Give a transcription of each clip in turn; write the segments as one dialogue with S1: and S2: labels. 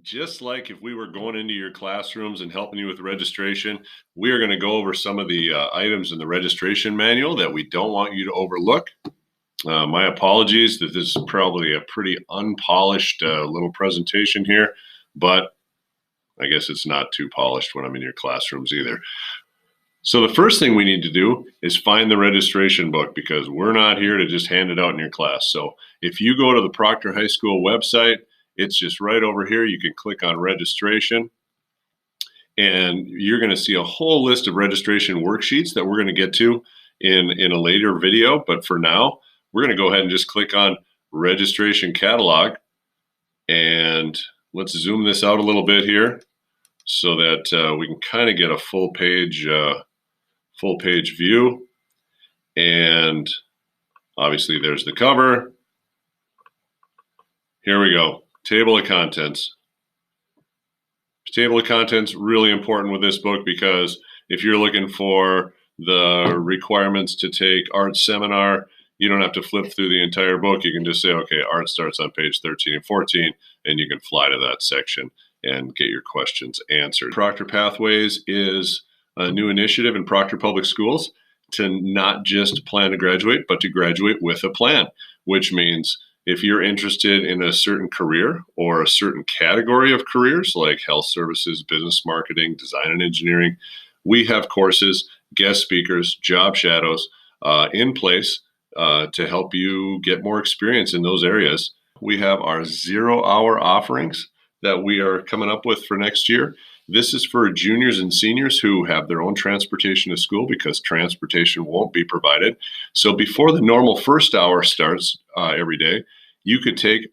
S1: Just like if we were going into your classrooms and helping you with registration, we are going to go over some of the items in the registration manual that we don't want you to overlook. My apologies that this is probably a pretty unpolished little presentation here, but I guess it's not too polished when I'm in your classrooms either. So the first thing we need to do is find the registration book, because we're not here to just hand it out in your class. So if you go to the Proctor High School website, it's just right over here. You can click on registration, and you're going to see a whole list of registration worksheets that we're going to get to in a later video. But for now, we're going to go ahead and just click on registration catalog, and let's zoom this out a little bit here so that we can kind of get a full page view. And obviously there's the cover. Here we go. Table of contents. Table of contents, really important with this book, because if you're looking for the requirements to take art seminar, you don't have to flip through the entire book. You can just say, okay, art starts on page 13 and 14, and you can fly to that section and get your questions answered. Proctor Pathways is a new initiative in Proctor Public Schools to not just plan to graduate, but to graduate with a plan, which means if you're interested in a certain career or a certain category of careers like health services, business marketing, design and engineering, we have courses, guest speakers, job shadows in place to help you get more experience in those areas. We have our 0-hour offerings that we are coming up with for next year. This is for juniors and seniors who have their own transportation to school, because transportation won't be provided. So before the normal first hour starts every day, you could take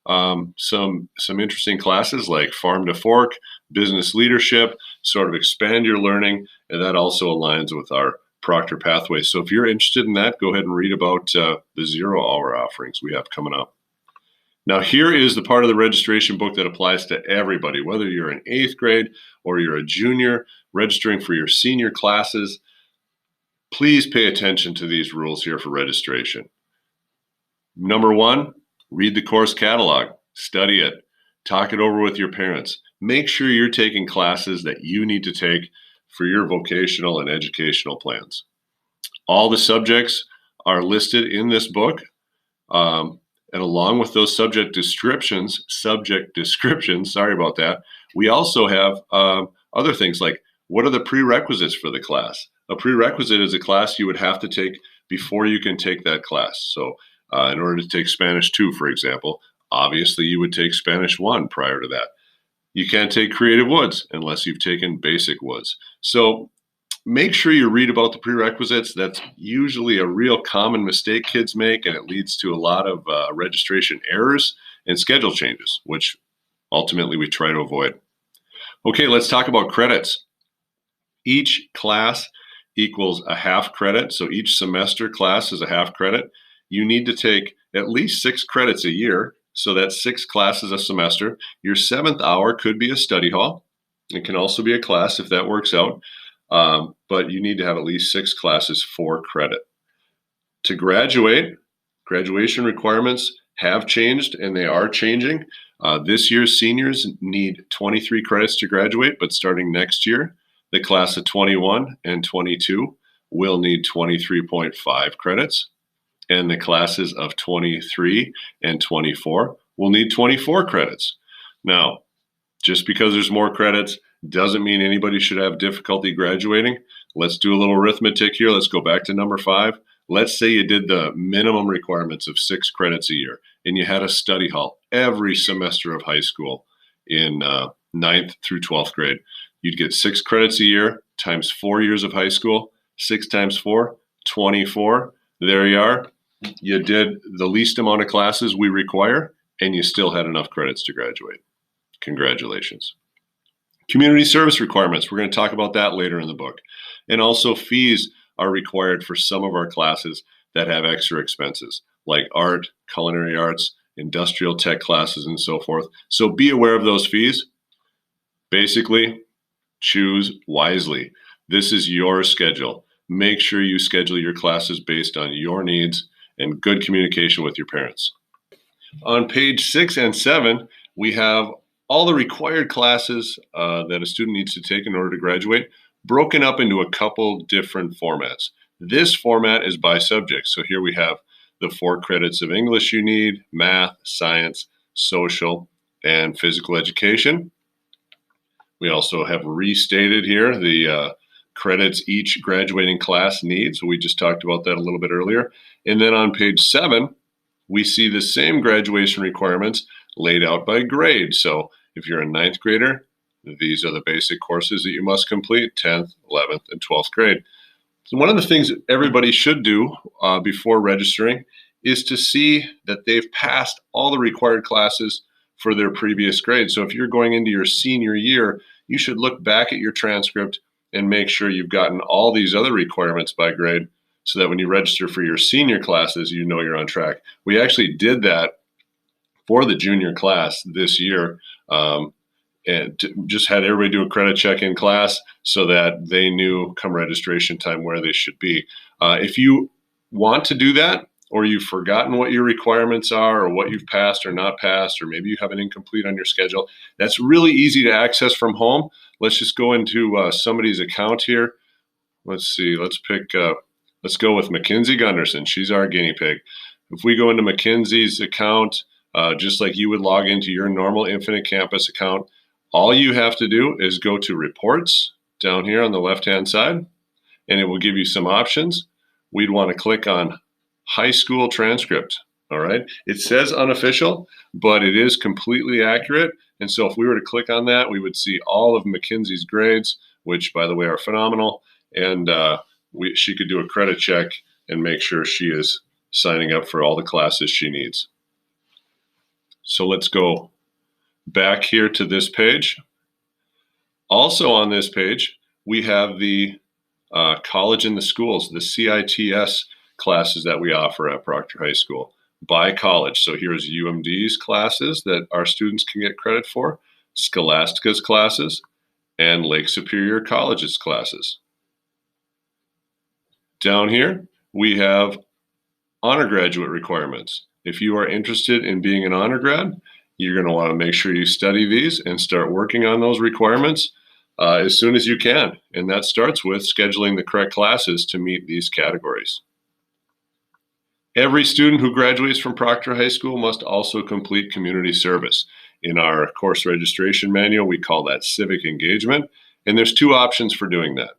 S1: some interesting classes like Farm to Fork, business leadership, sort of expand your learning, and that also aligns with our Proctor Pathway. So if you're interested in that, go ahead and read about the 0-hour offerings we have coming up. Now, here is the part of the registration book that applies to everybody, whether you're in 8th grade or you're a junior registering for your senior classes. Please pay attention to these rules here for registration. Number 1, read the course catalog, study it, talk it over with your parents. Make sure you're taking classes that you need to take for your vocational and educational plans. All the subjects are listed in this book. And along with those subject descriptions, sorry about that, we also have other things like, what are the prerequisites for the class? A prerequisite is a class you would have to take before you can take that class. So in order to take Spanish 2, for example, obviously you would take Spanish 1 prior to that. You can't take Creative Woods unless you've taken Basic Woods. So make sure you read about the prerequisites. That's usually a real common mistake kids make, and it leads to a lot of registration errors and schedule changes, which ultimately we try to avoid. Okay, let's talk about credits. Each class equals a half credit, so each semester class is a half credit. You need to take at least 6 credits a year, so that's 6 classes a semester. Your 7th hour could be a study hall. It can also be a class if that works out. But you need to have at least 6 classes for credit. To graduate, graduation requirements have changed, and they are changing. This year's seniors need 23 credits to graduate, but starting next year, the class of 21 and 22 will need 23.5 credits, and the classes of 23 and 24 will need 24 credits. Now, just because there's more credits doesn't mean anybody should have difficulty graduating. Let's do a little arithmetic here. Let's go back to number 5. Let's say you did the minimum requirements of 6 credits a year, and you had a study hall every semester of high school in 9th through 12th grade. You'd get 6 credits a year times 4 years of high school. 6 times 4, 24. There you are. You did the least amount of classes we require, and you still had enough credits to graduate. Congratulations. Community service requirements, we're going to talk about that later in the book. And also fees are required for some of our classes that have extra expenses, like art, culinary arts, industrial tech classes, and so forth. So be aware of those fees. Basically, choose wisely. This is your schedule. Make sure you schedule your classes based on your needs and good communication with your parents. On page 6 and 7, we have all the required classes that a student needs to take in order to graduate, broken up into a couple different formats. This format is by subject. So here we have the 4 credits of English you need, math, science, social, and physical education. We also have restated here the credits each graduating class needs. We just talked about that a little bit earlier. And then on page 7, we see the same graduation requirements laid out by grade. So if you're a 9th grader, these are the basic courses that you must complete, 10th, 11th, and 12th grade. So one of the things that everybody should do before registering is to see that they've passed all the required classes for their previous grade. So if you're going into your senior year, you should look back at your transcript and make sure you've gotten all these other requirements by grade so that when you register for your senior classes, you know you're on track. We actually did that for the junior class this year. And just had everybody do a credit check in class so that they knew come registration time where they should be. If you want to do that, or you've forgotten what your requirements are, or what you've passed or not passed, or maybe you have an incomplete on your schedule, that's really easy to access from home. Let's just go into somebody's account here. Let's see, let's go with Mackenzie Gunderson. She's our guinea pig. If we go into Mackenzie's account, just like you would log into your normal Infinite Campus account, all you have to do is go to Reports down here on the left-hand side, and it will give you some options. We'd want to click on High School Transcript, all right? It says unofficial, but it is completely accurate. And so if we were to click on that, we would see all of Mackenzie's grades, which, by the way, are phenomenal. And she could do a credit check and make sure she is signing up for all the classes she needs. So let's go back here to this page. Also on this page, we have the college in the schools, the CITS classes that we offer at Proctor High School by college. So here's UMD's classes that our students can get credit for, Scholastica's classes, and Lake Superior College's classes. Down here, we have honor graduate requirements. If you are interested in being an honor grad, you're going to want to make sure you study these and start working on those requirements as soon as you can. And that starts with scheduling the correct classes to meet these categories. Every student who graduates from Proctor High School must also complete community service. In our course registration manual, we call that civic engagement. And there's 2 options for doing that.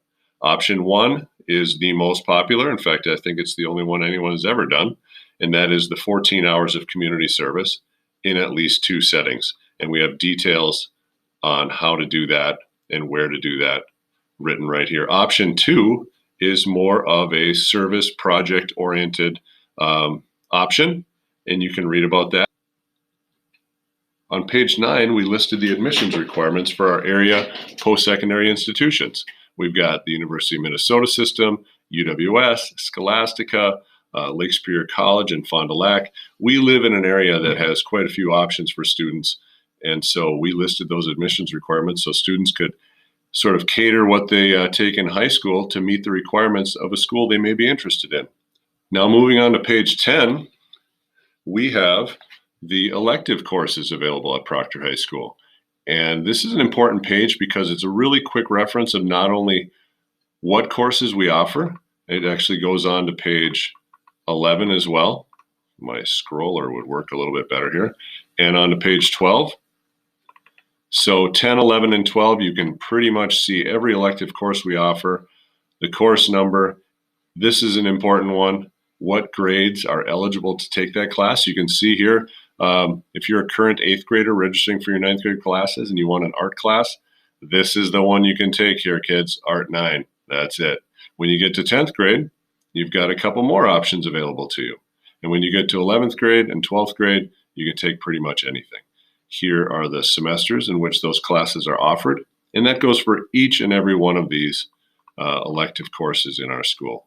S1: Option 1 is the most popular. In fact, I think it's the only one anyone has ever done. And that is the 14 hours of community service in at least 2 settings. And we have details on how to do that and where to do that written right here. Option 2 is more of a service project oriented option, and you can read about that. On page 9, we listed the admissions requirements for our area post-secondary institutions. We've got the University of Minnesota system, UWS, Scholastica, Lake Superior College, and Fond du Lac. We live in an area that has quite a few options for students, and so we listed those admissions requirements so students could sort of cater what they take in high school to meet the requirements of a school they may be interested in. Now moving on to page 10, we have the elective courses available at Proctor High School. And this is an important page because it's a really quick reference of not only what courses we offer, it actually goes on to page 11 as well. My scroller would work a little bit better here. And on to page 12. So 10, 11, and 12, you can pretty much see every elective course we offer, the course number. This is an important one. What grades are eligible to take that class? You can see here, if you're a current 8th grader registering for your 9th grade classes and you want an art class, this is the one you can take here, kids, Art 9. That's it. When you get to 10th grade, you've got a couple more options available to you. And when you get to 11th grade and 12th grade, you can take pretty much anything. Here are the semesters in which those classes are offered. And that goes for each and every one of these elective courses in our school.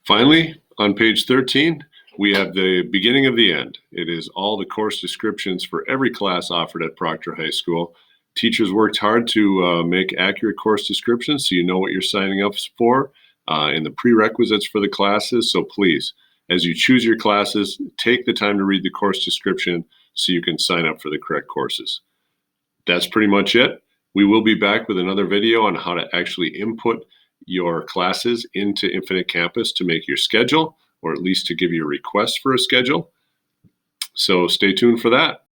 S1: Finally, on page 13, we have the beginning of the end. It is all the course descriptions for every class offered at Proctor High School. Teachers worked hard to make accurate course descriptions so you know what you're signing up for and the prerequisites for the classes. So please, as you choose your classes, take the time to read the course description so you can sign up for the correct courses. That's pretty much it. We will be back with another video on how to actually input your classes into Infinite Campus to make your schedule, or at least to give you a request for a schedule. So stay tuned for that.